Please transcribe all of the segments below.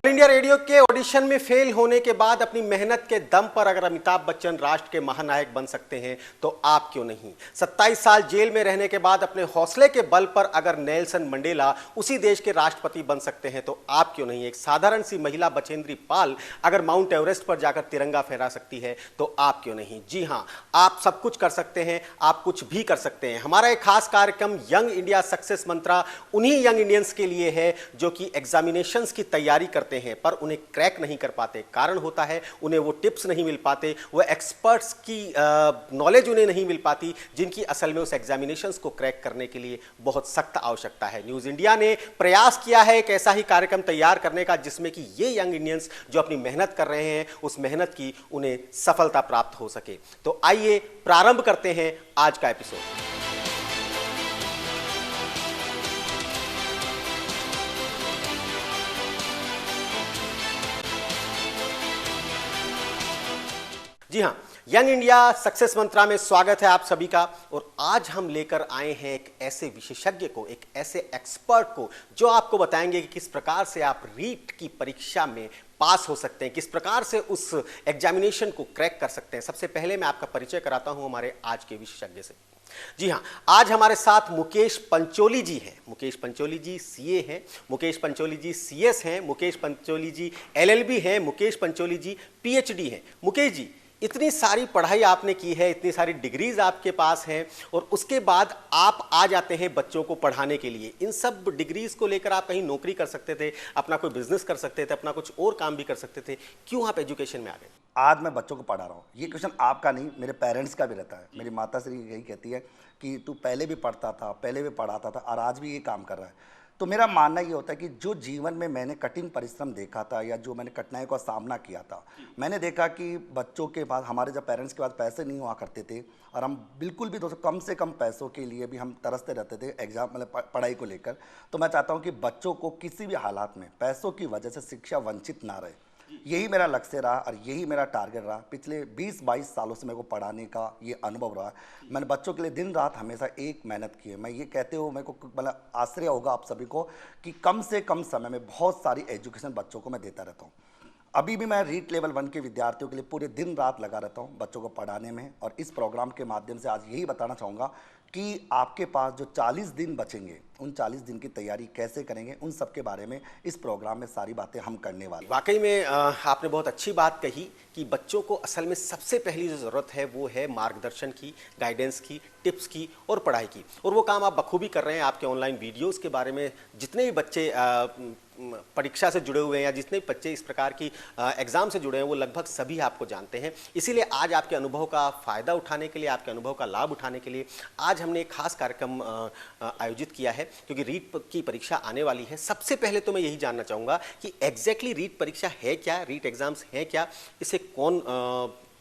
India radio के audition में fail होने के बाद अपनी मेहनत के दम पर अगर अमिताभ बच्चन राष्ट्र के महानायक बन सकते हैं तो आप क्यों नहीं। 27 साल जेल में रहने के बाद अपने हौसले के बल पर अगर नेल्सन मंडेला उसी देश के राष्ट्रपति बन सकते हैं तो आप क्यों नहीं। एक साधारण सी महिला बचेंद्री पाल अगर माउंट एवरेस्ट पर जाकर तिरंगा फहरा सकती है तो आप क्यों नहीं। जी हां, आप सब कुछ कर सकते हैं, आप कुछ भी कर सकते हैं। हमारा एक खास कार्यक्रम यंग इंडिया सक्सेस मंत्रा उन्हीं यंग इंडियंस के लिए है जो कि एग्जामिनेशंस की तैयारी करते हैं पर उन्हें क्रैक नहीं कर पाते। कारण होता है उन्हें वो टिप्स नहीं मिल पाते, वो एक्सपर्ट्स की नॉलेज उन्हें नहीं मिल पाती जिनकी असल में उस एग्जामिनेशंस को क्रैक करने के लिए बहुत सख्त आवश्यकता है। न्यूज़ इंडिया ने प्रयास किया है एक ऐसा ही कार्यक्रम तैयार करने का जिसमें कि ये यंग इंडियंस जो अपनी मेहनत कर रहे हैं उस मेहनत की उन्हें सफलता प्राप्त हो सके। तो आइए प्रारंभ करते हैं आज का एपिसोड। जी हां, यंग इंडिया सक्सेस मंत्रा में स्वागत है आप सभी का। और आज हम लेकर आए हैं एक ऐसे विशेषज्ञ को, एक ऐसे एक्सपर्ट को जो आपको बताएंगे कि किस प्रकार से आप रीट की परीक्षा में पास हो सकते हैं, किस प्रकार से उस एग्जामिनेशन को क्रैक कर सकते हैं। सबसे पहले मैं आपका परिचय कराता हूं हमारे आज के विशेषज्ञ से। जी हां, आज हमारे साथ मुकेश पंचोली जी हैं। मुकेश पंचोली जी सीए हैं, मुकेश पंचोली जी सीएस हैं, मुकेश पंचोली जी एलएलबी हैं, मुकेश पंचोली जी पीएचडी हैं। मुकेश जी, इतनी सारी पढ़ाई आपने की है, इतनी सारी डिग्रीज आपके पास हैं और उसके बाद आप आ जाते हैं बच्चों को पढ़ाने के लिए। इन सब डिग्रीज को लेकर आप कहीं नौकरी कर सकते थे, अपना कोई बिजनेस कर सकते थे, अपना कुछ और काम भी कर सकते थे, क्यों आप एजुकेशन में आ गए? आज मैं बच्चों को पढ़ा रहा हूँ। ये क्वेश्चन आपका नहीं, मेरे पेरेंट्स का भी रहता है। मेरी माता श्री यही कहती है कि तू पहले भी पढ़ता था, पहले भी पढ़ाता था और आज भी ये काम कर रहा है। तो मेरा मानना ये होता है कि जो जीवन में मैंने कठिन परिश्रम देखा था या जो मैंने कठिनाइयों का सामना किया था, मैंने देखा कि बच्चों के पास, हमारे जब पेरेंट्स के पास पैसे नहीं हुआ करते थे और हम बिल्कुल भी दोस्तों कम से कम पैसों के लिए भी हम तरसते रहते थे एग्जाम मतलब पढ़ाई को लेकर। तो मैं चाहता हूँ कि बच्चों को किसी भी हालात में पैसों की वजह से शिक्षा वंचित ना रहे। यही मेरा लक्ष्य रहा और यही मेरा टारगेट रहा। पिछले 20-22 सालों से मेरे को पढ़ाने का ये अनुभव रहा। मैंने बच्चों के लिए दिन रात हमेशा एक मेहनत की है। मैं ये कहते हुए मेरे को मतलब आश्चर्य होगा आप सभी को कि कम से कम समय में बहुत सारी एजुकेशन बच्चों को मैं देता रहता हूँ। अभी भी मैं रीट लेवल 1 के विद्यार्थियों के लिए पूरे दिन रात लगा रहता हूँ बच्चों को पढ़ाने में। और इस प्रोग्राम के माध्यम से आज यही बताना चाहूँगा कि आपके पास जो 40 दिन बचेंगे उन 40 दिन की तैयारी कैसे करेंगे, उन सब के बारे में इस प्रोग्राम में सारी बातें हम करने वाले हैं। वाकई में आपने बहुत अच्छी बात कही कि बच्चों को असल में सबसे पहली जो ज़रूरत है वो है मार्गदर्शन की, गाइडेंस की, टिप्स की और पढ़ाई की। और वो काम आप बखूबी कर रहे हैं। आपके ऑनलाइन वीडियोस के बारे में जितने भी बच्चे परीक्षा से जुड़े हुए हैं या जितने भी बच्चे इस प्रकार की एग्ज़ाम से जुड़े हैं वो लगभग सभी आपको जानते हैं। इसीलिए आज आपके अनुभव का फ़ायदा उठाने के लिए, आपके अनुभव का लाभ उठाने के लिए आज हमने एक खास कार्यक्रम आयोजित किया है क्योंकि रीट की परीक्षा आने वाली है। सबसे पहले तो मैं यही जानना चाहूँगा कि एग्जैक्टली रीट परीक्षा है क्या, रीट एग्ज़ाम्स हैं क्या, इसे कौन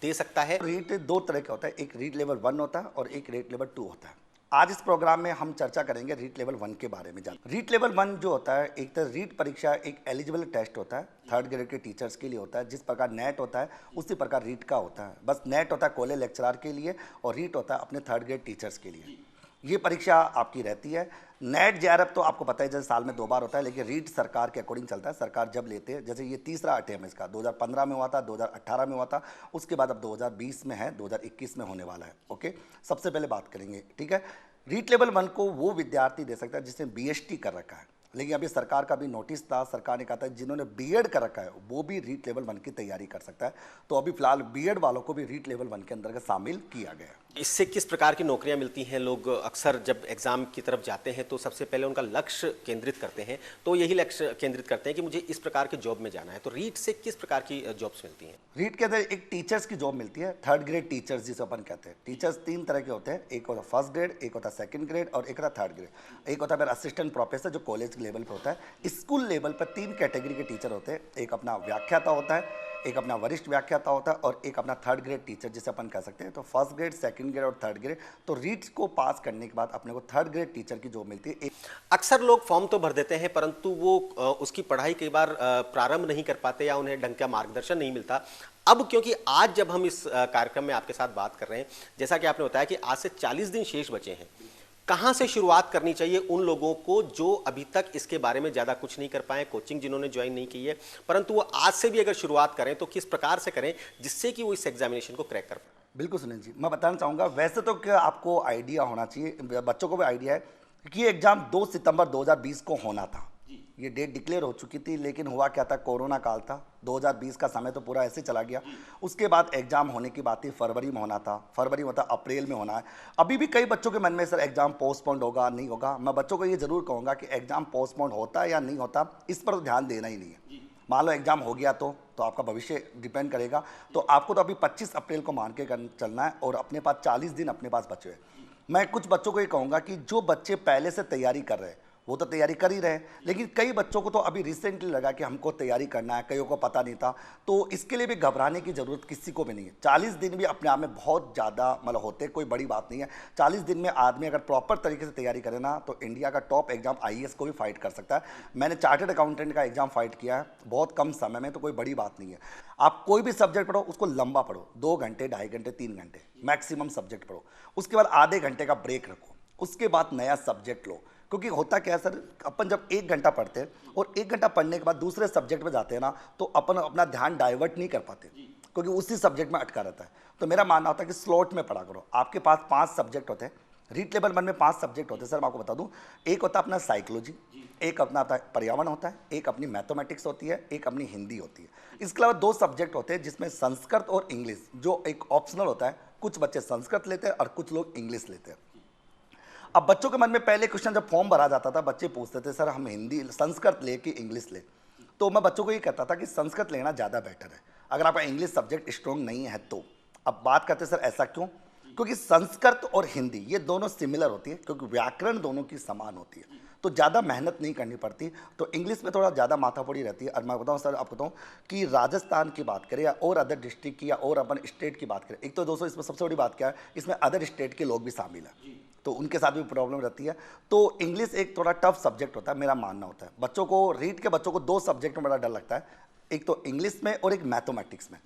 दे सकता है? रीट 2 तरह का होता है, एक रीट लेवल 1 होता है और एक रीट लेवल 2 होता है। आज इस प्रोग्राम में हम चर्चा करेंगे रीट लेवल 1 के बारे में। रीट लेवल 1 जो होता है, एक तो रीट परीक्षा एक एलिजिबल टेस्ट होता है, 3rd ग्रेड के टीचर्स के लिए होता है। जिस प्रकार नेट होता है उसी प्रकार रीट का होता है। बस नेट होता है कॉलेज लेक्चरर के लिए और रीट होता है अपने 3rd ग्रेड टीचर्स के लिए। ये परीक्षा आपकी रहती है। नेट जेआरएफ तो आपको पता है जैसे साल में 2 बार होता है, लेकिन रीट सरकार के अकॉर्डिंग चलता है। सरकार जब लेते हैं, जैसे ये तीसरा अटेम्प्ट है इसका, 2015 में हुआ था, 2018 में हुआ था, उसके बाद अब 2020 में है, 2021 में होने वाला है। ओके, सबसे पहले बात करेंगे, ठीक है। रीट लेवल 1 को वो विद्यार्थी दे सकता है जिसने बीएसटी कर रखा है। लेकिन अभी सरकार का भी नोटिस था, सरकार ने कहा था जिन्होंने बीएड कर रखा है वो भी रीट लेवल 1 की तैयारी कर सकता है। तो अभी फिलहाल बीएड वालों को भी रीट लेवल 1 के अंतर्गत शामिल किया गया। इससे किस प्रकार की नौकरियां मिलती हैं? लोग अक्सर जब एग्ज़ाम की तरफ जाते हैं तो सबसे पहले उनका लक्ष्य केंद्रित करते हैं, तो यही लक्ष्य केंद्रित करते हैं कि मुझे इस प्रकार के जॉब में जाना है। तो रीट से किस प्रकार की जॉब्स मिलती हैं? रीट के अंदर एक टीचर्स की जॉब मिलती है, 3rd ग्रेड टीचर्स जिसे अपन कहते हैं। टीचर्स 3 तरह के होते हैं, एक होता है 1st ग्रेड, एक होता है 2nd ग्रेड और एक होता है 3rd ग्रेड। एक होता है मेरा असिस्टेंट प्रोफेसर जो कॉलेज लेवल पर होता है। स्कूल लेवल पर 3 कैटेगरी के टीचर होते हैं, एक अपना व्याख्याता होता है, एक अपना वरिष्ठ व्याख्याता होता है और एक अपना 3rd ग्रेड टीचर जिसे अपन कह सकते हैं। तो 1st ग्रेड, 2nd ग्रेड और 3rd ग्रेड। तो रीट को पास करने के बाद अपने को 3rd ग्रेड टीचर की जॉब मिलती है। अक्सर लोग फॉर्म तो भर देते हैं परंतु वो उसकी पढ़ाई कई बार प्रारंभ नहीं कर पाते या उन्हें ढंग का मार्गदर्शन नहीं मिलता। अब क्योंकि आज जब हम इस कार्यक्रम में आपके साथ बात कर रहे हैं, जैसा कि आपने बताया कि आज से 40 दिन शेष बचे हैं, कहाँ से शुरुआत करनी चाहिए उन लोगों को जो अभी तक इसके बारे में ज़्यादा कुछ नहीं कर पाए, कोचिंग जिन्होंने ज्वाइन नहीं की है, परंतु वो आज से भी अगर शुरुआत करें तो किस प्रकार से करें जिससे कि वो इस एग्जामिनेशन को क्रैक कर पाए? बिल्कुल सुनील जी, मैं बताना चाहूँगा, वैसे तो क्या आपको आइडिया होना चाहिए, बच्चों को भी आइडिया है कि ये एग्ज़ाम 2 सितंबर 2020 को होना था। ये डेट डिक्लेयर हो चुकी थी, लेकिन हुआ क्या था, कोरोना काल था। 2020 का समय तो पूरा ऐसे चला गया। उसके बाद एग्ज़ाम होने की बात थी, फरवरी में होना था, फरवरी में होता, अप्रैल में होना है। अभी भी कई बच्चों के मन में सर एग्ज़ाम पोस्टपोन होगा, नहीं होगा। मैं बच्चों को ये ज़रूर कहूँगा कि एग्ज़ाम पोस्टपोन होता है या नहीं होता, इस पर तो ध्यान देना ही नहीं है। मान लो एग्ज़ाम हो गया तो आपका भविष्य डिपेंड करेगा। तो आपको तो अभी 25 अप्रैल को मान के चलना है और अपने पास 40 दिन अपने पास बचे हुए। मैं कुछ बच्चों को ये कहूँगा कि जो बच्चे पहले से तैयारी कर रहे हैं वो तो तैयारी कर ही रहे हैं, लेकिन कई बच्चों को तो अभी रिसेंटली लगा कि हमको तैयारी करना है, कईयों को पता नहीं था। तो इसके लिए भी घबराने की ज़रूरत किसी को भी नहीं है। 40 दिन भी अपने आप में बहुत ज़्यादा मतलब होते, कोई बड़ी बात नहीं है। 40 दिन में आदमी अगर प्रॉपर तरीके से तैयारी करे ना तो इंडिया का टॉप एग्जाम IAS को भी फाइट कर सकता है। मैंने चार्टर्ड अकाउंटेंट का एग्जाम फाइट किया है बहुत कम समय में, तो कोई बड़ी बात नहीं है। आप कोई भी सब्जेक्ट पढ़ो, उसको लंबा पढ़ो, 2 घंटे, 2.5 घंटे, 3 घंटे मैक्सिमम सब्जेक्ट पढ़ो। उसके बाद आधे घंटे का ब्रेक रखो, उसके बाद नया सब्जेक्ट लो। क्योंकि होता क्या है सर, अपन जब 1 घंटा पढ़ते हैं और 1 घंटा पढ़ने के बाद दूसरे सब्जेक्ट में जाते हैं ना, तो अपन अपना ध्यान डाइवर्ट नहीं कर पाते, क्योंकि उसी सब्जेक्ट में अटका रहता है। तो मेरा मानना होता है कि स्लॉट में पढ़ा करो। आपके पास 5 सब्जेक्ट होते हैं, रीट लेवल 1 में 5 सब्जेक्ट होते हैं सर। मैं आपको बता दूं, एक होता है अपना साइकोलॉजी, एक अपना आता है पर्यावरण होता है, एक अपनी मैथमेटिक्स होती है, एक अपनी हिंदी होती है। इसके अलावा 2 सब्जेक्ट होते हैं जिसमें संस्कृत और इंग्लिश, जो एक ऑप्शनल होता है। कुछ बच्चे संस्कृत लेते हैं और कुछ लोग इंग्लिश लेते हैं। अब बच्चों के मन में पहले क्वेश्चन जब फॉर्म भरा जाता था, बच्चे पूछते थे सर हम हिंदी संस्कृत ले कि इंग्लिश ले। तो मैं बच्चों को ये कहता था कि संस्कृत लेना ज़्यादा बेटर है अगर आपका इंग्लिश सब्जेक्ट स्ट्रॉन्ग नहीं है तो। अब बात करते सर ऐसा क्यों, क्योंकि संस्कृत और हिंदी ये दोनों सिमिलर होती है, क्योंकि व्याकरण दोनों की समान होती है, तो ज़्यादा मेहनत नहीं करनी पड़ती। तो इंग्लिश में थोड़ा ज़्यादा माथापड़ी रहती है। और मैं बताऊँ सर, आपको बताऊँ कि राजस्थान की बात करें या और अदर डिस्ट्रिक्ट की या और अपन स्टेट की बात करें, एक तो दोस्तों इसमें सबसे बड़ी बात क्या है, इसमें अदर स्टेट के लोग भी शामिल हैं, तो उनके साथ भी प्रॉब्लम रहती है। तो इंग्लिश एक थोड़ा टफ सब्जेक्ट होता है, मेरा मानना होता है। बच्चों को रीड के बच्चों को 2 सब्जेक्ट में बड़ा डर लगता है, एक तो इंग्लिश में और एक मैथमेटिक्स में।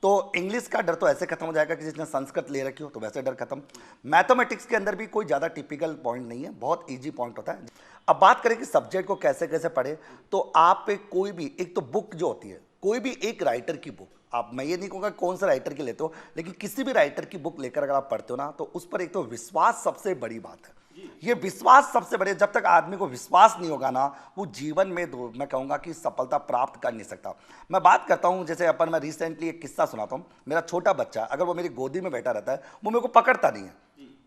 तो इंग्लिश का डर तो ऐसे खत्म हो जाएगा कि जिसने संस्कृत ले रखी हो तो वैसे डर खत्म। मैथमेटिक्स के अंदर भी कोई ज़्यादा टिपिकल पॉइंट नहीं है, बहुत ईजी पॉइंट होता है। अब बात करें कि सब्जेक्ट को कैसे कैसे पढ़े, तो आप कोई भी एक तो बुक जो होती है, कोई भी एक राइटर की बुक, आप, मैं ये नहीं कहूँगा कौन सा राइटर की लेते हो, लेकिन किसी भी राइटर की बुक लेकर अगर आप पढ़ते हो ना, तो उस पर एक तो विश्वास सबसे बड़ी बात है। ये विश्वास सबसे बड़े, जब तक आदमी को विश्वास नहीं होगा ना, वो जीवन में मैं कहूँगा कि सफलता प्राप्त कर नहीं सकता। मैं बात करता हूँ, जैसे मैं रिसेंटली एक किस्सा सुनाता हूँ। मेरा छोटा बच्चा अगर वो मेरी गोदी में बैठा रहता है, वो मेरे को पकड़ता नहीं है,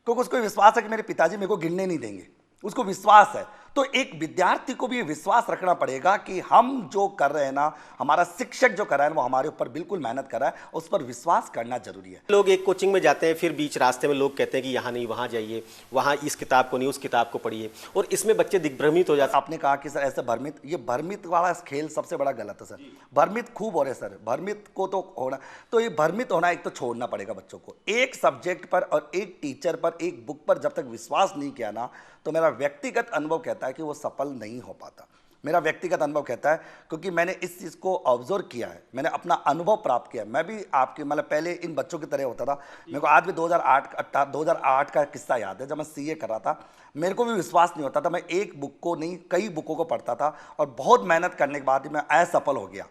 क्योंकि उसको विश्वास है कि मेरे पिताजी मेरे को गिरने नहीं देंगे, उसको विश्वास है। तो एक विद्यार्थी को भी विश्वास रखना पड़ेगा कि हम जो कर रहे हैं ना, हमारा शिक्षक जो कर रहा है वो हमारे ऊपर बिल्कुल मेहनत कर रहा है, उस पर विश्वास करना जरूरी है। लोग एक कोचिंग में जाते हैं, फिर बीच रास्ते में लोग कहते हैं कि यहाँ नहीं वहाँ जाइए, वहाँ इस किताब को नहीं उस किताब को पढ़िए, और इसमें बच्चे दिग्भ्रमित हो जाते हैं। आपने कहा कि सर ऐसे भ्रमित, ये भ्रमित वाला खेल सबसे बड़ा गलत है सर। भ्रमित खूब हो रहे सर, भ्रमित को तो होना, तो ये भ्रमित होना एक तो छोड़ना पड़ेगा बच्चों को। एक सब्जेक्ट पर और एक टीचर पर, एक बुक पर जब तक विश्वास नहीं किया ना, तो मेरा व्यक्तिगत अनुभव कहता है कि वो सफल नहीं हो पाता। मेरा व्यक्तिगत अनुभव कहता है, क्योंकि मैंने इस चीज़ को ऑब्जर्व किया है, मैंने अपना अनुभव प्राप्त किया है। मैं भी आपके मतलब पहले इन बच्चों की तरह होता था। मेरे को आज भी 2008 का किस्सा याद है, जब मैं CA कर रहा था, मेरे को भी विश्वास नहीं होता था। मैं एक बुक को नहीं, कई बुकों को पढ़ता था, और बहुत मेहनत करने के बाद ही मैं असफल हो गया।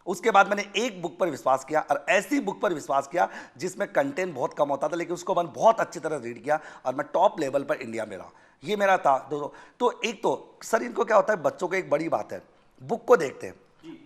उसके बाद मैंने एक बुक पर विश्वास किया, और ऐसी बुक पर विश्वास किया जिसमें कंटेंट बहुत कम होता था, लेकिन उसको मैंने बहुत अच्छी तरह रीड किया, और मैं टॉप लेवल पर इंडिया में रहा। ये मेरा था दोस्तों। तो एक तो सर, इनको क्या होता है, बच्चों को एक बड़ी बात है, बुक को देखते हैं,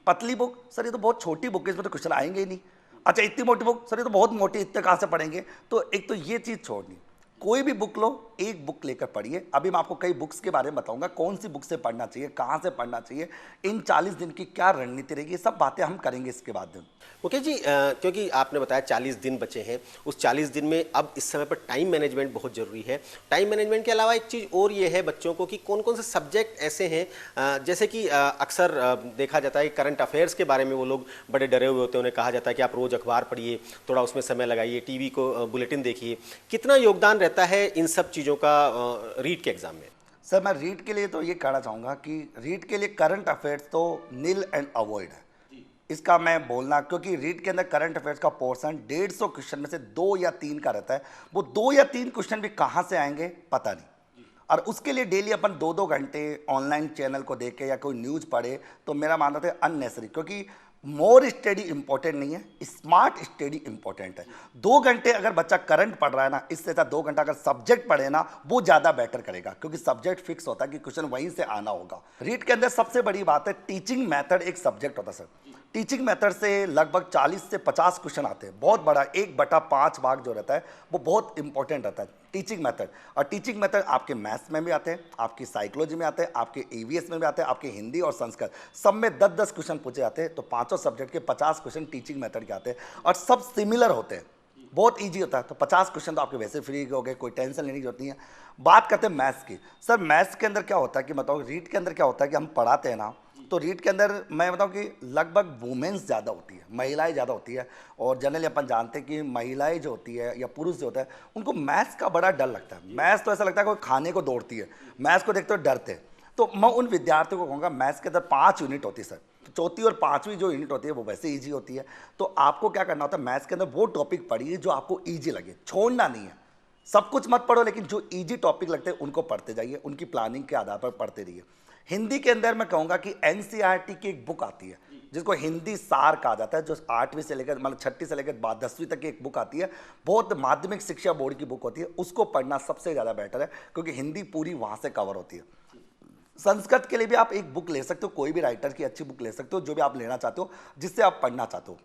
पतली बुक, सर ये तो बहुत छोटी बुक है, इसमें तो क्वेश्चन आएंगे ही नहीं। अच्छा, इतनी मोटी बुक, सर ये तो बहुत मोटी, इतने कहाँ से पढ़ेंगे। तो एक तो ये चीज़ छोड़नी, कोई भी बुक लो, एक बुक लेकर पढ़िए। अभी मैं आपको कई बुक्स के बारे में बताऊंगा, कौन सी बुक से पढ़ना चाहिए, कहाँ से पढ़ना चाहिए, इन 40 दिन की क्या रणनीति रहेगी, ये सब बातें हम करेंगे इसके बाद। ओके जी, क्योंकि आपने बताया 40 दिन बचे हैं, उस 40 दिन में अब इस समय पर टाइम मैनेजमेंट बहुत ज़रूरी है। टाइम मैनेजमेंट के अलावा एक चीज़ और ये है बच्चों को कि कौन कौन से सब्जेक्ट ऐसे हैं, जैसे कि अक्सर देखा जाता है करंट अफेयर्स के बारे में वो लोग बड़े डरे हुए होते हैं। उन्हें कहा जाता है कि आप रोज़ अखबार पढ़िए, थोड़ा उसमें समय लगाइए, TV को बुलेटिन देखिए। कितना योगदान रहता है इन सब चीज़ों का रीट के एग्ज़ाम में? सर मैं रीड के लिए तो ये कहना चाहूँगा कि रीड के लिए करंट अफेयर्स तो नील एंड अवॉइड है, इसका मैं बोलना, क्योंकि रीड के अंदर करंट अफेयर्स का पोर्शन 150 क्वेश्चन में से 2 या 3 का रहता है। वो 2 या 3 क्वेश्चन भी कहाँ से आएंगे पता नहीं। और उसके लिए डेली अपन 2-2 घंटे ऑनलाइन चैनल को देख के या कोई न्यूज़ पढ़े, तो मेरा मानना था अननेसरी, क्योंकि मोर स्टडी इंपॉर्टेंट नहीं है, स्मार्ट स्टडी इंपॉर्टेंट है। 2 घंटे अगर बच्चा करंट पढ़ रहा है ना, इससे अच्छा 2 घंटा अगर सब्जेक्ट पढ़े ना, वो ज़्यादा बेटर करेगा, क्योंकि सब्जेक्ट फिक्स होता है कि क्वेश्चन वहीं से आना होगा। रीट के अंदर सबसे बड़ी बात है टीचिंग मेथड एक सब्जेक्ट होता है सर। टीचिंग मेथड से लगभग 40 से 50 क्वेश्चन आते हैं, बहुत बड़ा 1/5 भाग जो रहता है वो बहुत इंपॉर्टेंट रहता है टीचिंग मेथड। और टीचिंग मेथड आपके मैथ्स में भी आते हैं, आपकी साइकोलॉजी में आते हैं, आपके ईवीएस में भी आते हैं, आपके हिंदी और संस्कृत सब में 10-10 क्वेश्चन पूछे जाते हैं। तो पांचों सब्जेक्ट के 50 क्वेश्चन टीचिंग मेथड के आते हैं और सब सिमिलर होते हैं, बहुत ईजी होता है। तो 50 क्वेश्चन तो आपके वैसे फ्री हो गए, कोई टेंशन लेने की जरूरत नहीं है। बात करते हैं मैथ्स की। सर मैथ्स के अंदर क्या होता है कि बताओ, रीट के अंदर क्या होता है कि हम पढ़ाते हैं ना, तो रीट के अंदर मैं बताऊं कि लगभग वुमेन्स ज़्यादा होती है, महिलाएं ज़्यादा होती है। और जनरली अपन जानते हैं कि महिलाएं जो होती है या पुरुष जो होता है, उनको मैथ्स का बड़ा डर लगता है। मैथ्स तो ऐसा लगता है कोई खाने को दौड़ती है, मैथ्स को देखते हो डरते हैं। तो मैं उन विद्यार्थियों को कहूँगा, मैथ्स के अंदर 5 यूनिट होती है सर, चौथी और पांचवी जो यूनिट होती है वो वैसे ईजी होती है। तो आपको क्या करना होता है, मैथ्स के अंदर वो टॉपिक पढ़िए जो आपको ईजी लगे, छोड़ना नहीं है। सब कुछ मत पढ़ो, लेकिन जो ईजी टॉपिक लगते हैं उनको पढ़ते जाइए, उनकी प्लानिंग के आधार पर पढ़ते रहिए। हिंदी के अंदर मैं कहूँगा कि एनसीईआरटी की एक बुक आती है जिसको हिंदी सार कहा जाता है, जो 8वीं से लेकर मतलब 6ठी से लेकर बाद 10वीं तक की एक बुक आती है, बहुत माध्यमिक शिक्षा बोर्ड की बुक होती है। उसको पढ़ना सबसे ज़्यादा बेटर है, क्योंकि हिंदी पूरी वहाँ से कवर होती है। संस्कृत के लिए भी आप एक बुक ले सकते हो, कोई भी राइटर की अच्छी बुक ले सकते हो, जो भी आप लेना चाहते हो, जिससे आप पढ़ना चाहते हो।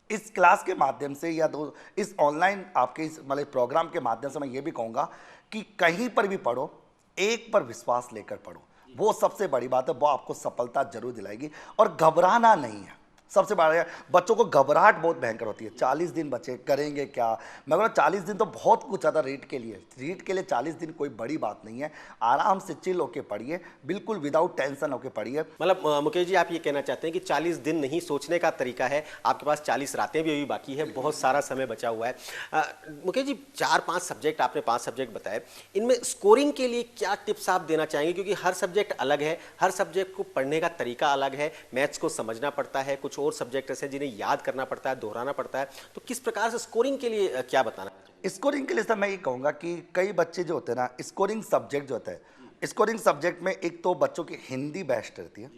इस क्लास के माध्यम से या इस ऑनलाइन आपके इस मतलब प्रोग्राम के माध्यम से मैं ये भी कहूँगा कि कहीं पर भी पढ़ो, एक पर विश्वास लेकर पढ़ो, वो सबसे बड़ी बात है, वो आपको सफलता जरूर दिलाएगी। और घबराना नहीं है, सबसे बड़ा है। बच्चों को घबराहट बहुत भयंकर होती है, 40 दिन बचे करेंगे क्या। मैं बोला 40 दिन तो बहुत कुछ ज़्यादा रीट के लिए, 40 दिन कोई बड़ी बात नहीं है। आराम से चिल होके पढ़िए, बिल्कुल विदाउट टेंशन होके पढ़िए। मतलब मुकेश जी, आप ये कहना चाहते हैं कि 40 दिन नहीं सोचने का तरीका है, आपके पास 40 रातें भी अभी बाकी है, बहुत सारा समय बचा हुआ है। मुकेश जी, 4-5 सब्जेक्ट आपने 5 सब्जेक्ट बताए, इनमें स्कोरिंग के लिए क्या टिप्स आप देना चाहेंगे? क्योंकि हर सब्जेक्ट अलग है, हर सब्जेक्ट को पढ़ने का तरीका अलग है, मैथ्स को समझना पड़ता है, कुछ और सब्जेक्ट ऐसे जिन्हें याद करना पड़ता है, दोहराना पड़ता है, तो किस प्रकार से स्कोरिंग के लिए क्या बताना? स्कोरिंग के लिए सर मैं ये कहूँगा कि कई बच्चे जो होते हैं ना, स्कोरिंग सब्जेक्ट जो होता है, स्कोरिंग सब्जेक्ट में एक तो बच्चों की हिंदी बेस्ट रहती है,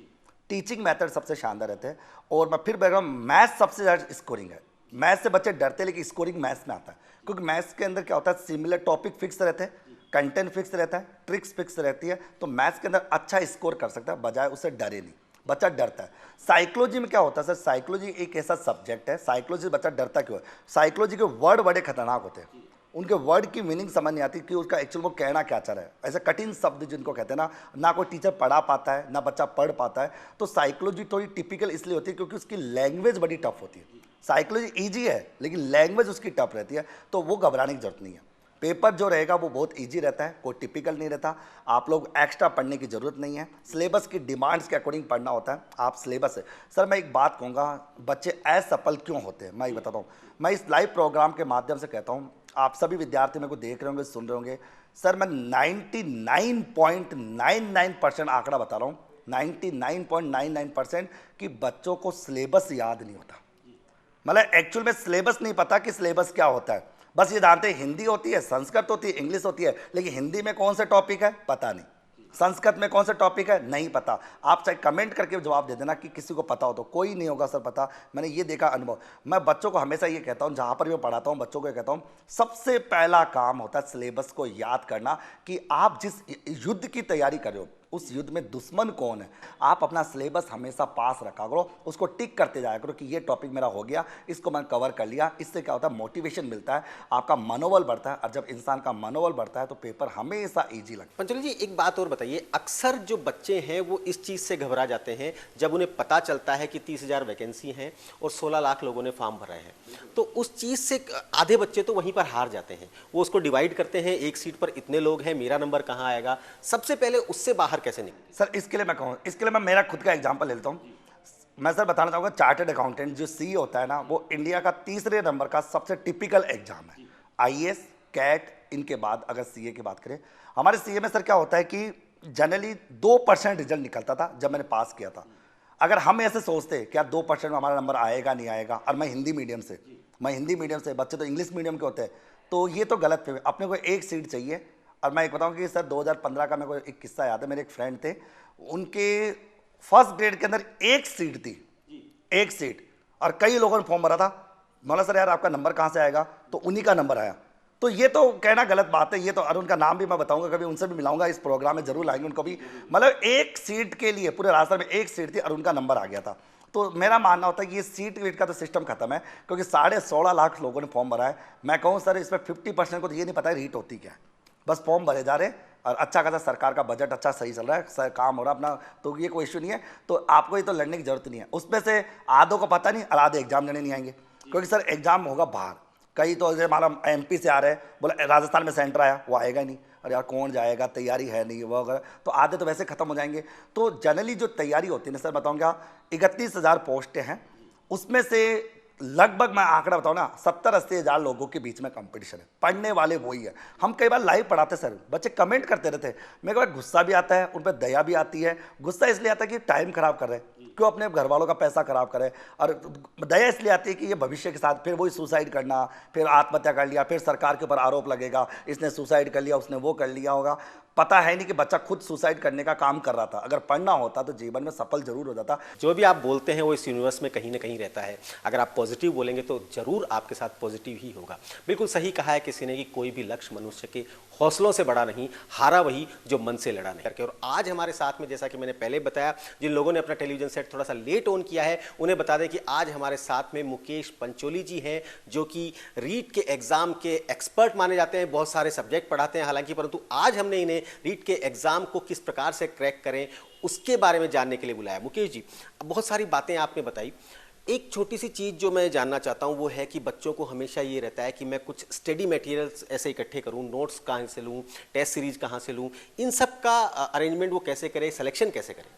टीचिंग मेथड सबसे शानदार रहता है, और मैं फिर बताऊँ मैथ्स सबसे ज़्यादा स्कोरिंग है। मैथ्स से बच्चे डरते हैं, लेकिन स्कोरिंग मैथ्स में आता है, क्योंकि मैथ्स के अंदर क्या होता है, सिमिलर टॉपिक फिक्स रहते हैं, कंटेंट फिक्स रहता है, ट्रिक्स फिक्स रहती है। तो मैथ्स के अंदर अच्छा स्कोर कर सकता है, बजाय उससे डरे नहीं, बच्चा डरता है। साइकोलॉजी में क्या होता है सर, साइकोलॉजी एक ऐसा सब्जेक्ट है, साइकोलॉजी से बच्चा डरता क्यों है? साइकोलॉजी के वर्ड बड़े खतरनाक होते हैं, उनके वर्ड की मीनिंग समझ नहीं आती कि उसका एक्चुअल वो कहना क्या चाह रहा है। ऐसे कठिन शब्द जिनको कहते हैं ना, ना कोई टीचर पढ़ा पाता है, ना बच्चा पढ़ पाता है। तो साइकोलॉजी थोड़ी टिपिकल इसलिए होती है क्योंकि उसकी लैंग्वेज बड़ी टफ होती है। साइकोलॉजी ईजी है, लेकिन लैंग्वेज उसकी टफ रहती है, तो वो घबराने की जरूरत नहीं है। पेपर जो रहेगा वो बहुत इजी रहता है, कोई टिपिकल नहीं रहता। आप लोग एक्स्ट्रा पढ़ने की ज़रूरत नहीं है, सिलेबस की डिमांड्स के अकॉर्डिंग पढ़ना होता है। आप सिलेबस है सर, मैं एक बात कहूँगा, बच्चे असफल क्यों होते हैं मैं ये बताता हूँ। मैं इस लाइव प्रोग्राम के माध्यम से कहता हूँ, आप सभी विद्यार्थी मेरे को देख रहे होंगे, सुन रहे होंगे सर, मैं 99.99% आंकड़ा बता रहा हूँ, 99.99% कि बच्चों को सिलेबस याद नहीं होता। मतलब एक्चुअल में सिलेबस नहीं पता कि सिलेबस क्या होता है। बस ये जानते हैं हिंदी होती है, संस्कृत होती है, इंग्लिश होती है, लेकिन हिंदी में कौन सा टॉपिक है पता नहीं, संस्कृत में कौन सा टॉपिक है नहीं पता। आप चाहे कमेंट करके जवाब दे देना कि किसी को पता हो, तो कोई नहीं होगा सर पता। मैंने ये देखा अनुभव। मैं बच्चों को हमेशा ये कहता हूँ, जहाँ पर भी मैं पढ़ाता हूँ बच्चों को ये कहता हूँ, सबसे पहला काम होता है सिलेबस को याद करना, कि आप जिस युद्ध की तैयारी कर रहे हो उस युद्ध में दुश्मन कौन है। आप अपना सिलेबस हमेशा पास रखा करो, उसको टिक करते जाया करो कि ये टॉपिक मेरा हो गया, इसको मैं कवर कर लिया। इससे क्या होता है, मोटिवेशन मिलता है, आपका मनोबल बढ़ता है, और जब इंसान का मनोबल बढ़ता है तो पेपर हमेशा ईजी लगता है। पंचोली जी, एक बात और बताइए, अक्सर जो बच्चे हैं वो इस चीज़ से घबरा जाते हैं जब उन्हें पता चलता है कि 30,000 वैकेंसी हैं और 16 लाख लोगों ने फॉर्म भरा है, तो उस चीज़ से आधे बच्चे तो वहीं पर हार जाते हैं। वो उसको डिवाइड करते हैं, एक सीट पर इतने लोग हैं, मेरा नंबर कहाँ आएगा। सबसे पहले उससे बाहर कैसे निकले? सर इसके लिए मैं कहूँ, इसके लिए मैं मेरा खुद का एग्जाम्पल लेता हूँ। मैं सर बताना चाहूँगा, चार्टर्ड अकाउंटेंट जो सी होता है ना, वो इंडिया का 3रे नंबर का सबसे टिपिकल एग्जाम है। आईएएस, कैट, इनके बाद अगर सीए की बात करें, हमारे सीए में सर क्या होता है कि जनरली 2% रिजल्ट निकलता था जब मैंने पास किया था। अगर हम ऐसे सोचते क्या 2% में हमारा नंबर आएगा नहीं आएगा, और मैं हिंदी मीडियम से, बच्चे तो इंग्लिश मीडियम के होते हैं, तो ये तो गलत है। अपने को एक सीट चाहिए, और मैं एक बताऊँ कि सर 2015 का मेरे को एक किस्सा याद है। मेरे एक फ्रेंड थे, उनके फर्स्ट ग्रेड के अंदर एक सीट थी, एक सीट, और कई लोगों ने फॉर्म भरा था। मौला सर यार आपका नंबर कहाँ से आएगा, तो उन्हीं का नंबर आया। तो ये तो कहना गलत बात है, ये तो, और उनका नाम भी मैं बताऊंगा, कभी उनसे भी मिलाऊंगा, इस प्रोग्राम में जरूर लाएंगे उनको भी। मतलब एक सीट के लिए पूरे राजस्थान में एक सीट थी और उनका नंबर आ गया था। तो मेरा मानना होता है कि ये सीट वेट का तो सिस्टम खत्म है, क्योंकि 16.5 लाख लोगों ने फॉर्म भरा है। मैं कहूँ सर इसमें 50% को तो ये नहीं पता है रीट होती क्या है, बस फॉर्म भरे जा रहे हैं और अच्छा खासा सरकार का बजट अच्छा सही चल रहा है, सर काम हो रहा है अपना, तो ये कोई इशू नहीं है। तो आपको ये तो लड़ने की जरूरत नहीं है। उसमें से आधों को पता नहीं और आधे एग्जाम देने नहीं आएंगे, क्योंकि सर एग्जाम होगा बाहर। कई तो जैसे मालूम MP से आ रहे हैं, बोला राजस्थान में सेंटर आया, वो आएगा ही नहीं, अरे यार कौन जाएगा, तैयारी है नहीं वो वगैरह, तो आधे तो वैसे खत्म हो जाएंगे। तो जनरली जो तैयारी होती है ना सर, बताऊँगा 31,000 पोस्टें हैं, उसमें से लगभग मैं आंकड़ा बताऊँ ना 70-80 हज़ार लोगों के बीच में कंपटीशन है। पढ़ने वाले वही है। हम कई बार लाइव पढ़ाते सर, बच्चे कमेंट करते रहते हैं, मेरे को गुस्सा भी आता है, उन पर दया भी आती है। गुस्सा इसलिए आता है कि टाइम खराब कर रहे हैं, क्यों अपने घर वालों का पैसा खराब करे, और दया इसलिए आती है कि ये भविष्य के साथ फिर वही सुसाइड करना, फिर आत्महत्या कर लिया, फिर सरकार के ऊपर आरोप लगेगा इसने सुसाइड कर लिया, उसने वो कर लिया होगा। पता है नहीं कि बच्चा खुद सुसाइड करने का काम कर रहा था। अगर पढ़ना होता तो जीवन में सफल जरूर हो जाता। जो भी आप बोलते हैं वो इस यूनिवर्स में कहीं ना कहीं रहता है। अगर आप पॉजिटिव बोलेंगे तो जरूर आपके साथ पॉजिटिव ही होगा। बिल्कुल सही कहा है किसी ने कि कोई भी लक्ष्य मनुष्य के हौसलों से बड़ा नहीं, हारा वही जो मन से लड़ा नहीं करके। और आज हमारे साथ में, जैसा कि मैंने पहले बताया, जिन लोगों ने अपना टेलीविजन सेट थोड़ा सा लेट ऑन किया है, उन्हें बता दें कि आज हमारे साथ में मुकेश पंचोली जी हैं, जो कि रीट के एग्जाम के एक्सपर्ट माने जाते हैं। बहुत सारे सब्जेक्ट पढ़ाते हैं हालांकि, परंतु आज हमने इन्हें रीट के एग्जाम को किस प्रकार से क्रैक करें उसके बारे में जानने के लिए बुलाया। मुकेश जी, बहुत सारी बातें आपने बताई। एक छोटी सी चीज़ जो मैं जानना चाहता हूँ वो है कि बच्चों को हमेशा ये रहता है कि मैं कुछ स्टडी मटेरियल्स ऐसे इकट्ठे करूँ, नोट्स कहाँ से लूँ, टेस्ट सीरीज कहाँ से लूँ, इन सब का अरेंजमेंट वो कैसे करें, सिलेक्शन कैसे करें?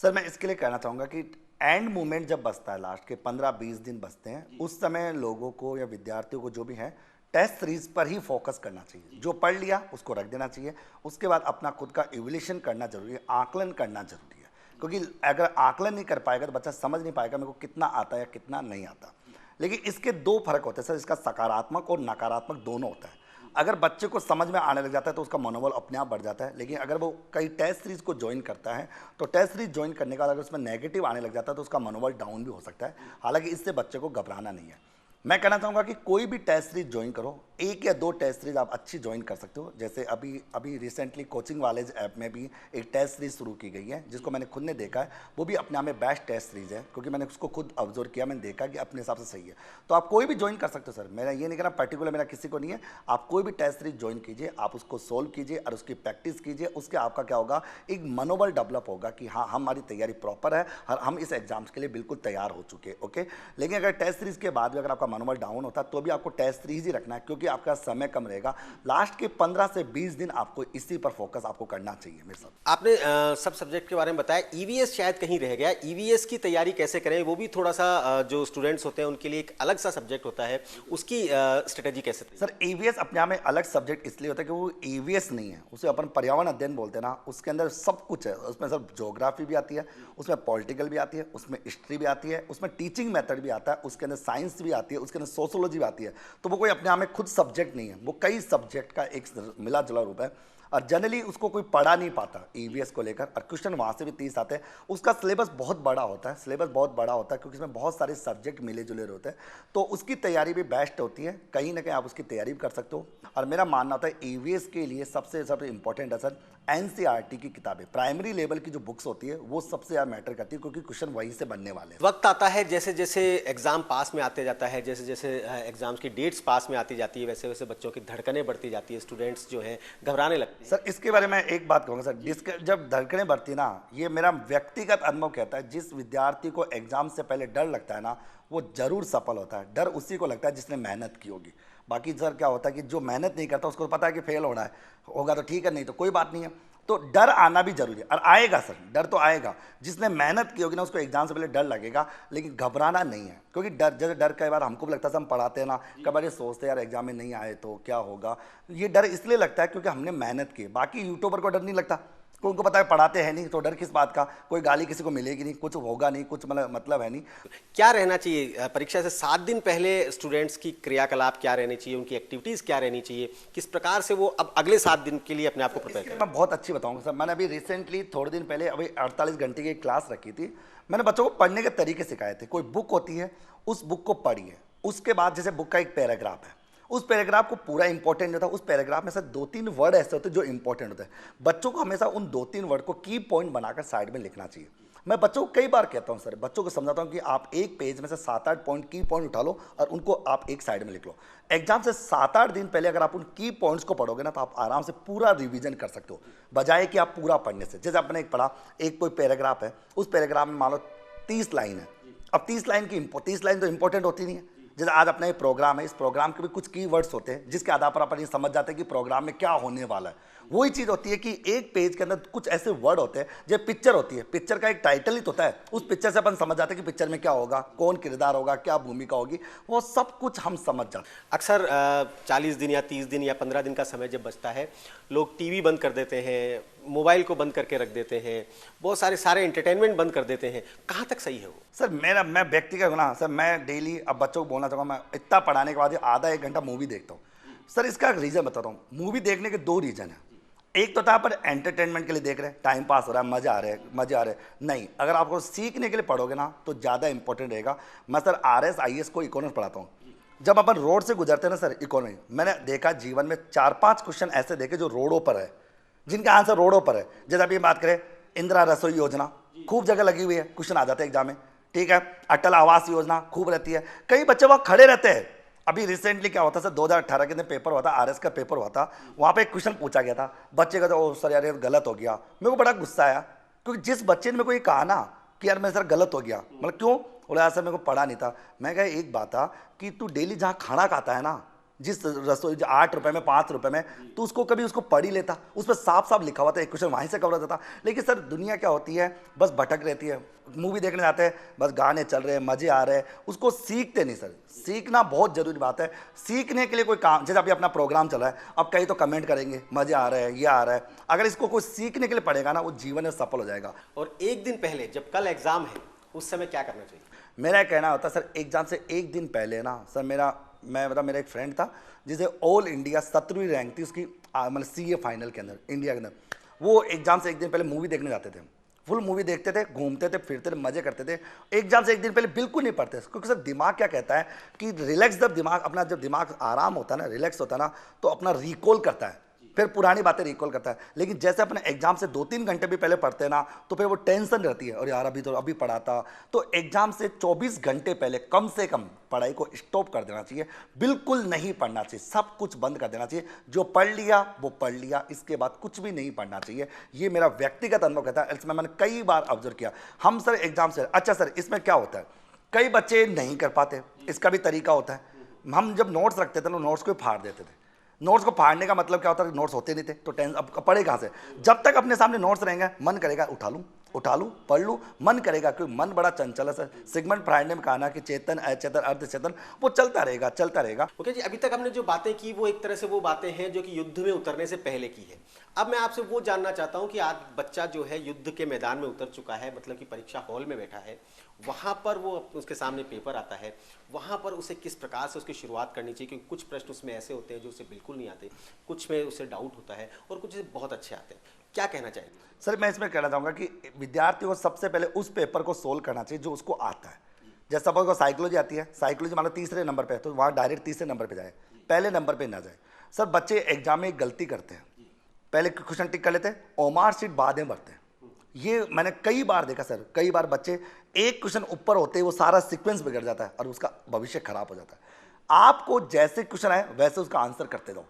सर मैं इसके लिए कहना चाहूँगा कि एंड मोमेंट जब बचता है, लास्ट के 15-20 दिन बचते हैं, उस समय लोगों को या विद्यार्थियों को जो भी है टेस्ट सीरीज पर ही फोकस करना चाहिए। जो पढ़ लिया उसको रख देना चाहिए, उसके बाद अपना खुद का इवोल्यूशन करना जरूरी है, आकलन करना जरूरी है। क्योंकि अगर आकलन नहीं कर पाएगा तो बच्चा समझ नहीं पाएगा मेरे को कितना आता है या कितना नहीं आता। लेकिन इसके दो फर्क होते हैं सर, इसका सकारात्मक और नकारात्मक दोनों होता है। अगर बच्चे को समझ में आने लग जाता है तो उसका मनोबल अपने आप बढ़ जाता है। लेकिन अगर वो कई टेस्ट सीरीज को ज्वाइन करता है तो टेस्ट सीरीज ज्वाइन करने के बाद अगर उसमें नेगेटिव आने लग जाता है तो उसका मनोबल डाउन भी हो सकता है। हालांकि इससे बच्चे को घबराना नहीं है। मैं कहना चाहूँगा कि कोई भी टेस्ट सीरीज ज्वाइन करो, 1 या 2 टेस्ट सीरीज आप अच्छी ज्वाइन कर सकते हो। जैसे अभी रिसेंटली कोचिंग वालेज ऐप में भी एक टेस्ट सीरीज शुरू की गई है, जिसको मैंने खुद ने देखा है, वो भी अपने आप में बेस्ट टेस्ट सीरीज है, क्योंकि मैंने उसको खुद ऑब्जर्व किया, मैंने देखा कि अपने हिसाब से सही है। तो आप कोई भी ज्वाइन कर सकते हो सर, मेरा ये नहीं कहना पर्टिकुलर मेरा किसी को नहीं है। आप कोई भी टेस्ट सीरीज ज्वाइन कीजिए, आप उसको सोल्व कीजिए और उसकी प्रैक्टिस कीजिए। उसके आपका क्या होगा, एक मनोबल डेवलप होगा कि हाँ हमारी तैयारी प्रॉपर है और हम इस एग्जाम्स के लिए बिल्कुल तैयार हो चुके हैं। ओके, लेकिन अगर टेस्ट सीरीज के बाद भी अगर आपका मनोबल डाउन होता तो भी आपको टेस्ट सीरीज ही रखना है, क्योंकि आपका समय कम रहेगा। लास्ट के 15 से 20 दिन आपको इसी पर फोकस आपको करना चाहिए। मेरे साथ आपने सब सब्जेक्ट के बारे में बताया। ईवीएस शायद कहीं रह गया, ईवीएस की तैयारी कैसे करें, वो भी थोड़ा सा जो स्टूडेंट्स होते हैं उनके लिए एक अलग सा सब्जेक्ट होता है, उसकी स्ट्रेटेजी कैसे? सर ईवीएस अपने आप में अलग सब्जेक्ट इसलिए होता है कि वो ईवीएस नहीं है, उसे अपन पर्यावरण अध्ययन बोलते हैं ना, उसके अंदर सब कुछ है। उसमें सर ज्योग्राफी भी आती है, उसमें पॉलिटिकल भी आती है, उसमें हिस्ट्री भी आती है, उसमें टीचिंग मेथड भी आता है, उसके अंदर साइंस भी आती है, उसके अंदर सोशोलॉजी भी आती है। तो वो कोई अपने आप में खुद सब्जेक्ट नहीं है, वो कई सब्जेक्ट का एक मिला जुला रूप है। और जनरली उसको कोई पढ़ा नहीं पाता ईवीएस को लेकर, और क्वेश्चन वहाँ से भी 30 आते हैं। उसका सिलेबस बहुत बड़ा होता है, क्योंकि इसमें बहुत सारे सब्जेक्ट मिले जुले होते हैं, तो उसकी तैयारी भी बेस्ट होती है। कहीं ना कहीं आप उसकी तैयारी भी कर सकते हो। और मेरा मानना होता है ईवीएस के लिए सबसे इंपॉर्टेंट है सर एनसीईआरटी की किताबें, प्राइमरी लेवल की जो बुक्स होती है वो सबसे ज़्यादा मैटर करती है, क्योंकि क्वेश्चन वहीं से बनने वाले हैं। वक्त आता है जैसे जैसे एग्जाम पास में आते जाता है, जैसे जैसे एग्जाम्स की डेट्स पास में आती जाती है, वैसे वैसे बच्चों की धड़कनें बढ़ती जाती है, स्टूडेंट्स जो है घबराने लगते हैं। सर इसके बारे में एक बात कहूँगा सर, जब धड़कनें बढ़ती ना, ये मेरा व्यक्तिगत अनुभव कहता है, जिस विद्यार्थी को एग्जाम से पहले डर लगता है ना, वो जरूर सफल होता है। डर उसी को लगता है जिसने मेहनत की होगी। बाकी सर क्या होता है कि जो मेहनत नहीं करता उसको पता है कि फेल होना है, होगा तो ठीक है, नहीं तो कोई बात नहीं है। तो डर आना भी जरूरी है, और आएगा सर, डर तो आएगा। जिसने मेहनत की होगी ना उसको एग्जाम से पहले डर लगेगा, लेकिन घबराना नहीं है। क्योंकि डर, जैसे डर कई बार हमको भी लगता है, हम पढ़ाते हैं ना, कई बार ये सोचते हैं यार एग्जाम में नहीं आए तो क्या होगा। ये डर इसलिए लगता है क्योंकि हमने मेहनत की। बाकी यूट्यूबर को डर नहीं लगता, उनको पता है पढ़ाते हैं नहीं, तो डर किस बात का, कोई गाली किसी को मिलेगी नहीं, कुछ होगा नहीं, कुछ मतलब है नहीं। क्या रहना चाहिए परीक्षा से 7 दिन पहले स्टूडेंट्स की क्रियाकलाप क्या रहनी चाहिए, उनकी एक्टिविटीज़ क्या रहनी चाहिए, किस प्रकार से वो अब अगले 7 दिन के लिए अपने आप को प्रिपेयर करें? मैं बहुत अच्छी बताऊंगा सर। मैंने अभी रिसेंटली थोड़े दिन पहले अभी 48 घंटे की एक क्लास रखी थी। मैंने बच्चों को पढ़ने के तरीके सिखाए थे। कोई बुक होती है, उस बुक को पढ़िए, उसके बाद जैसे बुक का एक पैराग्राफ है, उस पैराग्राफ को पूरा इंपॉर्टेंट होता है, उस पैराग्राफ में से 2-3 वर्ड ऐसे होते हैं जो इंपॉर्टेंट होते हैं। बच्चों को हमेशा उन 2-3 वर्ड को की पॉइंट बनाकर साइड में लिखना चाहिए। मैं बच्चों को कई बार कहता हूं सर, बच्चों को समझाता हूं कि आप एक पेज में से 7-8 पॉइंट की पॉइंट उठा लो और उनको आप एक साइड में लिख लो। एग्जाम से 7-8 दिन पहले अगर आप उन की पॉइंट्स को पढ़ोगे ना, तो आप आराम से पूरा रिवीजन कर सकते हो, बजाय कि आप पूरा पढ़ने से। जैसे आपने एक पढ़ा, एक कोई पैराग्राफ है, उस पैराग्राफ में मान लो 30 लाइन है। अब 30 लाइन तो इंपॉर्टेंट होती नहीं है। जैसे आज अपना ये प्रोग्राम है, इस प्रोग्राम के भी कुछ कीवर्ड्स होते हैं जिसके आधार पर अपन ये समझ जाते हैं कि प्रोग्राम में क्या होने वाला है। वही चीज़ होती है कि एक पेज के अंदर कुछ ऐसे वर्ड होते हैं, जैसे पिक्चर होती है, पिक्चर का एक टाइटल ही तो होता है, उस पिक्चर से अपन समझ जाते हैं कि पिक्चर में क्या होगा, कौन किरदार होगा, क्या भूमिका होगी, वो सब कुछ हम समझ जाते हैं। अक्सर 40 दिन या 30 दिन या 15 दिन का समय जब बचता है, लोग टीवी बंद कर देते हैं, मोबाइल को बंद करके रख देते हैं, बहुत सारे एंटरटेनमेंट बंद कर देते हैं। कहाँ तक सही है वो? सर मैं व्यक्तिगत ना सर, मैं डेली अब बच्चों को बोलना चाहूँगा, मैं इतना पढ़ाने के बाद आधा 1 घंटा मूवी देखता हूँ सर। इसका रीज़न बताता हूँ। मूवी देखने के 2 रीज़न है। एक तो था पर एंटरटेनमेंट के लिए देख रहे हैं, टाइम पास हो रहा है, मज़े आ रहे हैं। नहीं, अगर आपको सीखने के लिए पढ़ोगे ना तो ज़्यादा इंपॉर्टेंट रहेगा। मैं सर RS IAS को इकोनॉमिक्स पढ़ाता हूँ। जब अपन रोड से गुजरते हैं ना सर, इकोनॉमी, मैंने देखा जीवन में 4-5 क्वेश्चन ऐसे देखे जो रोडों पर है, जिनका आंसर रोडों पर है। जैसे अभी बात करें इंदिरा रसोई योजना, खूब जगह लगी हुई है, क्वेश्चन आ जाते हैं एग्जाम में, ठीक है। अटल आवास योजना खूब रहती है, कई बच्चे वहाँ खड़े रहते हैं। अभी रिसेंटली क्या होता सर, 2018 के दिन पेपर हुआ था, RS का पेपर हुआ था, वहाँ पे एक क्वेश्चन पूछा गया था, बच्चे का ओ सर यार ये गलत हो गया। मेरे को बड़ा गुस्सा आया, क्योंकि जिस बच्चे ने मेरे को ये कहा ना कि यार मैं सर गलत हो गया, मतलब क्यों बोला, सर मेरे को पढ़ा नहीं था। मैं कहा एक बात था कि तू डेली जहाँ खाना खाता है ना, जिस रसोई 8 रुपए में 5 रुपए में, तो उसको कभी उसको पढ़ ही लेता, उस पर साफ साफ लिखा हुआ था, एक क्वेश्चन वहीं से कवर होता था। लेकिन सर दुनिया क्या होती है, बस भटक रहती है। मूवी देखने जाते हैं, बस गाने चल रहे हैं, मजे आ रहे हैं, उसको सीखते नहीं सर। सीखना बहुत जरूरी बात है। सीखने के लिए कोई काम, जैसे अभी अपना प्रोग्राम चल रहा है, अब कई तो कमेंट करेंगे मजे आ रहे हैं, ये आ रहा है, अगर इसको कोई सीखने के लिए पढ़ेगा ना, वो जीवन में सफल हो जाएगा। और एक दिन पहले जब कल एग्जाम है, उस समय क्या करना चाहिए? मेरा कहना होता सर, एग्जाम से एक दिन पहले ना सर, मेरा एक फ्रेंड था जिसे ऑल इंडिया 17वीं रैंक थी उसकी, मतलब CA फाइनल के अंदर, इंडिया के अंदर। वो एग्जाम से एक दिन पहले मूवी देखने जाते थे, फुल मूवी देखते थे, घूमते थे, फिरते थे, मजे करते थे। एग्जाम से एक दिन पहले बिल्कुल नहीं पढ़ते, क्योंकि सर दिमाग क्या कहता है कि रिलैक्स, जब दिमाग आराम होता है ना, रिलैक्स होता है ना, तो अपना रिकॉल करता है, फिर पुरानी बातें रिकॉल करता है। लेकिन जैसे अपने एग्जाम से 2-3 घंटे भी पहले पढ़ते हैं ना, तो फिर वो टेंशन रहती है, और यार अभी पढ़ा था। तो एग्जाम से 24 घंटे पहले कम से कम पढ़ाई को स्टॉप कर देना चाहिए, बिल्कुल नहीं पढ़ना चाहिए, सब कुछ बंद कर देना चाहिए। जो पढ़ लिया वो पढ़ लिया, इसके बाद कुछ भी नहीं पढ़ना चाहिए। ये मेरा व्यक्तिगत अनुभव कहता है, इसमें मैंने कई बार ऑब्जर्व किया। हम सर एग्जाम से, अच्छा सर इसमें क्या होता है, कई बच्चे नहीं कर पाते, इसका भी तरीका होता है। हम जब नोट्स रखते थे ना, नोट्स को फाड़ देते थे। नोट्स को फाड़ने का मतलब क्या होता है, नोट्स होते नहीं थे, तो टेंस अब पढ़े कहाँ से। जब तक अपने सामने नोट्स रहेंगे, मन करेगा उठा लूँ, पढ़ लूँ, मन करेगा, क्योंकि मन बड़ा चंचल है सर। सिगमंड फ्रायड ने कहा ना कि चेतन अचेतन अर्धचेतन, वो चलता रहेगा। ओके जी, अभी तक हमने जो बातें की वो एक तरह से वो बातें हैं जो कि युद्ध में उतरने से पहले की है। अब मैं आपसे वो जानना चाहता हूं कि आज बच्चा जो है युद्ध के मैदान में उतर चुका है, मतलब कि परीक्षा हॉल में बैठा है, वहां पर वो उसके सामने पेपर आता है, वहां पर उसे किस प्रकार से उसकी शुरुआत करनी चाहिए, क्योंकि कुछ प्रश्न उसमें ऐसे होते हैं जो उसे बिल्कुल नहीं आते, कुछ में उसे डाउट होता है और कुछ बहुत अच्छे आते हैं। क्या कहना चाहिए सर? मैं इसमें कहना चाहूँगा कि विद्यार्थी को सबसे पहले उस पेपर को सोल्व करना चाहिए जो उसको आता है। जैसे सपोज को साइकोलॉजी आती है, साइकोलॉजी मान लो 3रे नंबर पे है, तो वहाँ डायरेक्ट 3रे नंबर पे जाए, पहले नंबर पे ना जाए। सर बच्चे एग्जाम में एक गलती करते हैं, पहले क्वेश्चन टिक कर लेते हैं, ओमार शीट बाद में भरते हैं। ये मैंने कई बार देखा सर, कई बार बच्चे एक क्वेश्चन ऊपर होते हैं, वो सारा सीक्वेंस बिगड़ जाता है और उसका भविष्य खराब हो जाता है। आपको जैसे क्वेश्चन आए वैसे उसका आंसर करते जाओ।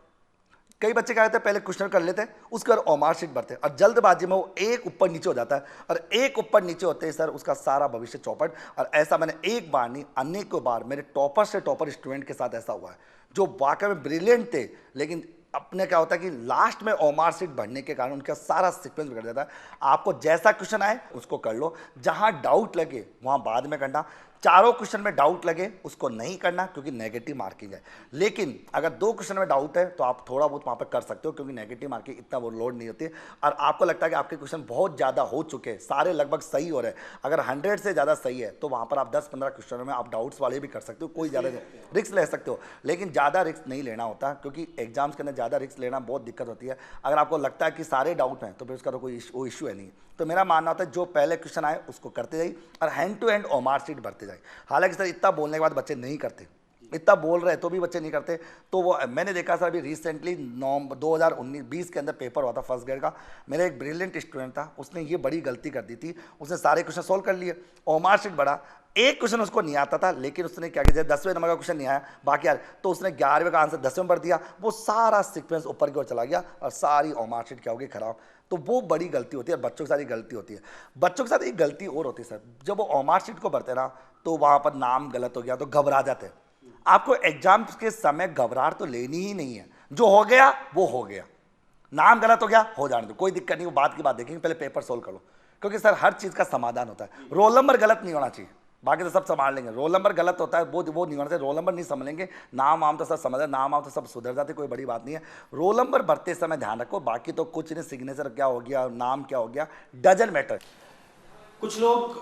कई बच्चे क्या करते हैं, पहले क्वेश्चन कर लेते हैं, उसके बाद ओमार शीट भरते हैं, और जल्दबाजी में वो एक ऊपर नीचे हो जाता है, और एक ऊपर नीचे होते हैं सर उसका सारा भविष्य चौपट। और ऐसा मैंने एक बार नहीं, अनेकों बार मेरे टॉपर से टॉपर स्टूडेंट के साथ ऐसा हुआ है, जो वाकई में ब्रिलियंट थे, लेकिन अपने क्या होता है कि लास्ट में ओमार शीट भरने के कारण उनका सारा सीक्वेंस बिगड़ जाता है। आपको जैसा क्वेश्चन आए उसको कर लो, जहां डाउट लगे वहां बाद में करना। चारों क्वेश्चन में डाउट लगे उसको नहीं करना, क्योंकि नेगेटिव मार्किंग है। लेकिन अगर 2 क्वेश्चन में डाउट है तो आप थोड़ा बहुत वहाँ पर कर सकते हो, क्योंकि नेगेटिव मार्किंग इतना वो लोड नहीं होती है। और आपको लगता है कि आपके क्वेश्चन बहुत ज़्यादा हो चुके हैं, सारे लगभग सही हो रहे हैं, अगर 100 से ज़्यादा सही है तो वहाँ पर आप 10-15 क्वेश्चनों में आप डाउट्स वाले भी कर सकते हो, कोई ज़्यादा रिस्क ले सकते हो। लेकिन ज़्यादा रिस्क नहीं लेना होता, क्योंकि एग्जाम्स के अंदर ज़्यादा रिस्क लेना बहुत दिक्कत होती है। अगर आपको लगता है कि सारे डाउट हैं तो फिर उसका तो कोई इशू है नहीं। तो मेरा मानना होता है जो पहले क्वेश्चन आए उसको करते जाइए और hand to hand OMR sheet भरते जाइए। हालांकि सर इतना बोलने के बाद बच्चे नहीं करते, इतना बोल रहे तो भी बच्चे नहीं करते। तो वो मैंने देखा सर अभी रिसेंटली 2019-20 के अंदर पेपर हुआ था फर्स्ट ग्रेड का, मेरा एक ब्रिलियंट स्टूडेंट था, उसने ये बड़ी गलती कर दी थी, उसने सारे क्वेश्चन सोल्व कर लिए, ओमार शीट बढ़ा, एक क्वेश्चन उसको नहीं आता था, लेकिन उसने क्या किया, 10वें नंबर का क्वेश्चन नहीं आया बाकी यार, तो उसने 11वें का आंसर 10वें भर दिया, वो सारा सीक्वेंस ऊपर की ओर चला गया और सारी ओमार शीट क्या होगी खराब। तो वो बड़ी गलती होती है, बच्चों की सारी गलती होती है। बच्चों के साथ एक गलती और होती है सर, जब वो ओमार शीट को भरते ना तो वहाँ पर नाम गलत हो गया तो घबरा जाते हैं। आपको एग्जाम के समय घबराहट तो लेनी ही नहीं है, जो हो गया वो हो गया, नाम गलत हो गया हो जाने दो, कोई दिक्कत नहीं, वो बात की बात देखेंगे, पहले पेपर सोल्व कर लो, क्योंकि सर हर चीज़ का समाधान होता है। रोल नंबर गलत नहीं होना चाहिए, बाकी तो सब संभाल लेंगे, रोल नंबर गलत होता है वो नहीं होना चाहिए। रोल नंबर नहीं समझेंगे, नाम आम तो सब समझ, नाम आम तो सब सुधर जाते, कोई बड़ी बात नहीं है। रोल नंबर भरते समय ध्यान रखो, बाकी तो कुछ नहीं, सिग्नेचर क्या हो गया, नाम क्या हो गया, डजंट मैटर। कुछ लोग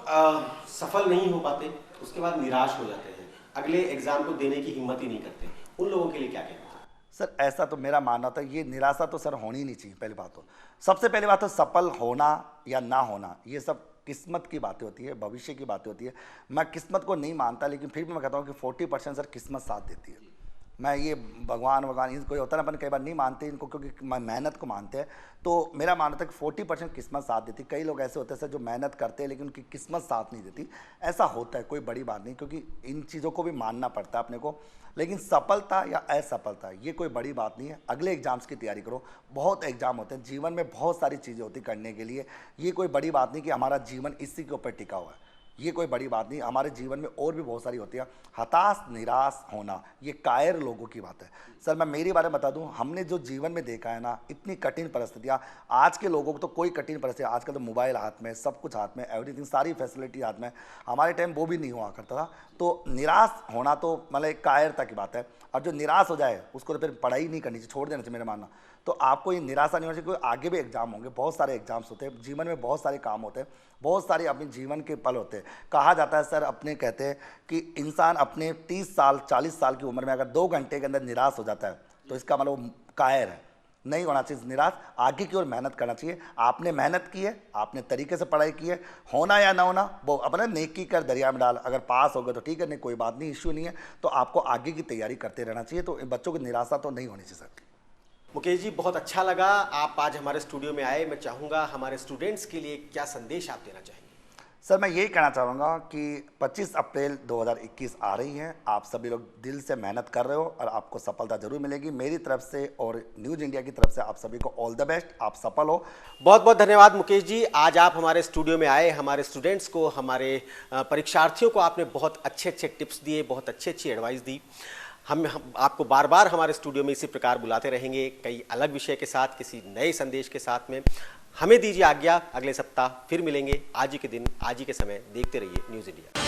सफल नहीं हो पाते, उसके बाद निराश हो जाते हैं, अगले एग्जाम को देने की हिम्मत ही नहीं करते, उन लोगों के लिए क्या कहना है? सर ऐसा तो मेरा मानना था, ये निराशा तो सर होनी नहीं चाहिए। पहली बात तो, सबसे पहली बात तो सफल होना या ना होना ये सब किस्मत की बातें होती है, भविष्य की बातें होती है। मैं किस्मत को नहीं मानता, लेकिन फिर भी मैं कहता हूँ कि 40% सर किस्मत साथ देती है। मैं ये भगवान इनको होता है ना, अपन कई बार नहीं मानते इनको, क्योंकि मेहनत को मानते हैं। तो मेरा मानना था कि 40% किस्मत साथ देती। कई लोग ऐसे होते हैं सर जो मेहनत करते हैं लेकिन उनकी किस्मत साथ नहीं देती, ऐसा होता है, कोई बड़ी बात नहीं, क्योंकि इन चीज़ों को भी मानना पड़ता है अपने को। लेकिन सफलता या असफलता ये कोई बड़ी बात नहीं है, अगले एग्जाम्स की तैयारी करो, बहुत एग्जाम होते हैं जीवन में, बहुत सारी चीज़ें होती करने के लिए, ये कोई बड़ी बात नहीं कि हमारा जीवन इसी के ऊपर टिका हुआ है, ये कोई बड़ी बात नहीं। हमारे जीवन में और भी बहुत सारी होती है। हताश निराश होना ये कायर लोगों की बात है। सर मैं मेरे बारे में बता दूं, हमने जो जीवन में देखा है ना, इतनी कठिन परिस्थितियां, आज के लोगों को तो कोई कठिन परिस्थिति, आजकल तो मोबाइल हाथ में, सब कुछ हाथ में, एवरीथिंग, सारी फैसिलिटी हाथ में, हमारे टाइम वो भी नहीं हुआ करता था। तो निराश होना तो मतलब एक कायरता की बात है, और जो निराश हो जाए उसको तो फिर पढ़ाई नहीं करनी चाहिए, छोड़ देना चाहिए मेरा मानना। तो आपको ये निराशा नहीं होनी चाहिए, क्योंकि आगे भी एग्जाम होंगे, बहुत सारे एग्जाम्स होते हैं जीवन में, बहुत सारे काम होते हैं, बहुत सारे अपने जीवन के पल होते हैं। कहा जाता है सर, अपने कहते हैं कि इंसान अपने 30 साल 40 साल की उम्र में अगर 2 घंटे के अंदर निराश हो जाता है तो इसका मतलब वो कायर है। नहीं होना चाहिए निराश, आगे की ओर मेहनत करना चाहिए। आपने मेहनत की है, आपने तरीके से पढ़ाई की है, होना या ना होना वो अपने नेकी कर दरिया में डाल, अगर पास हो गए तो ठीक है, नहीं कोई बात नहीं, इश्यू नहीं है। तो आपको आगे की तैयारी करते रहना चाहिए। तो बच्चों की निराशा तो नहीं होनी चाहिए सर। मुकेश जी बहुत अच्छा लगा आप आज हमारे स्टूडियो में आए। मैं चाहूँगा हमारे स्टूडेंट्स के लिए क्या संदेश आप देना चाहेंगे? सर मैं यही कहना चाहूँगा कि 25 अप्रैल 2021 आ रही है, आप सभी लोग दिल से मेहनत कर रहे हो और आपको सफलता जरूर मिलेगी। मेरी तरफ से और न्यूज़ इंडिया की तरफ से आप सभी को ऑल द बेस्ट, आप सफल हो। बहुत बहुत धन्यवाद मुकेश जी, आज आप हमारे स्टूडियो में आए, हमारे स्टूडेंट्स को, हमारे परीक्षार्थियों को आपने बहुत अच्छे टिप्स दिए, बहुत अच्छी एडवाइस दी। हम आपको बार बार हमारे स्टूडियो में इसी प्रकार बुलाते रहेंगे, कई अलग विषय के साथ, किसी नए संदेश के साथ में। हमें दीजिए आज्ञा, अगले सप्ताह फिर मिलेंगे। आज ही के दिन, आज ही के समय देखते रहिए न्यूज़ इंडिया।